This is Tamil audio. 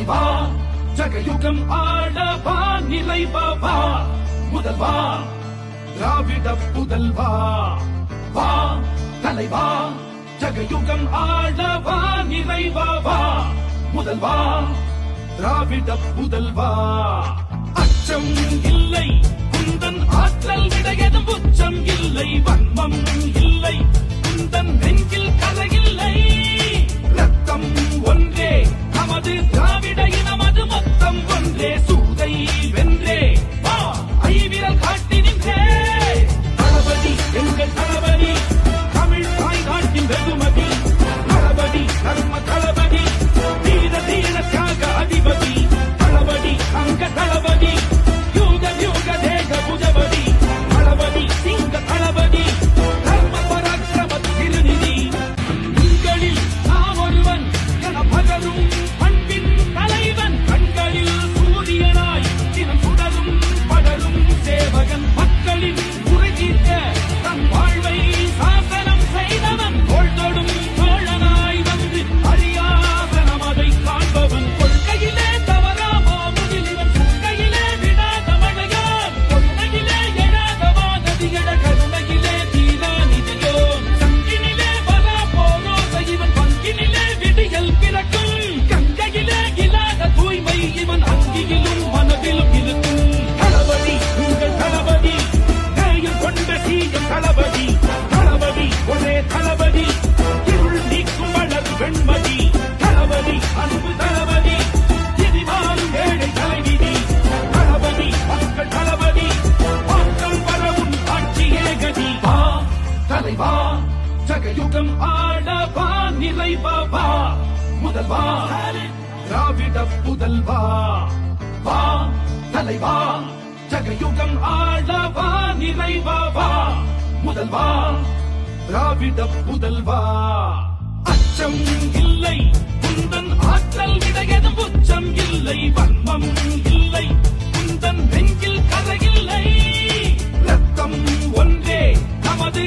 தலைவா ஜகயுகம் ஆளவா நிலைவா முதல்வா திராவிட புதல்வா வா தலைவா ஜகயுகம் ஆளவா நிலைவா முதல்வா திராவிட புதல்வா அச்சம் இல்லை குந்தன் ஆற்றல் விடையதும் உச்சம் இல்லை வன்மம் இல்லை குந்தன் நெஞ்சில் கலையில்லை ரத்தம் ஒன்றே நமது திராவிட இனமது மொத்தம் ஒன்றே சூதை வென்றே வா ஐவிரல் காட்டி நின்றே தளபதி எங்கள் தளபதி தமிழ் தாய் நாட்டின் வெகுமதி தளபதி தர்ம தளபதி தீர தீர தியாக அதிபதி தளபதி அங்க தளபதி யூக யூக தேக புஜபதி தளபதி சிங்க தளபதி தர்ம பராக்கிரம திருநிதி உங்களில் நாம் ஒருவன் என பகரும் பண்பின் தலைவன் கண்களில் சூரியனாய் தினம் சுடரும் படரும் சேவகன் மக்களின் குறை தீர்க்க தன் வாழ்வை சாசனம் செய்தவன் தோள் தொடும் தோழனாய் வந்து அறியாத நமதை காண்பவன் கொள்கையிலே தவறாமோ முகிலிவன் கொள்கையிலே விடாத மழையான் கொள்கையிலே எழாதவா நதிகள கருணையிலே தீரா நிதியோ சங்கினிலே பலா போரோச இவன் பங்கினிலே விடியல் பிறக்கும் கங்கையிலே இல்லாத தூய்மை இவன் அங்கியிலும் மனதிலும் இருக்கும் தளபதி உங்கள் தளபதி நேயம் கொண்ட சீயம் தளபதி தளபதி ஒரே தளபதி இருள் நீக்கும் வளர் வெண்மதி தளபதி அன்பு தளபதி எதிர்மாறும் ஏழை தலைவிதி தளபதி மக்கள் தளபதி மக்கள் வரவும் ஆட்சியே கதி வா தலைவா ஜகயுகம் ஆளவா நிலைவா முதல்வா திராவிட புதல்வா வா தலைவா ஜகயுகம் ஆளவா நிலைவா முதல்வா திராவிட புதல்வா அச்சம் இல்லை குந்தன் ஆற்றல் விடையதும் உச்சம் இல்லை வன்மம் இல்லை குந்தன் நெஞ்சில் கரையில்லை ரத்தம் ஒன்றே நமது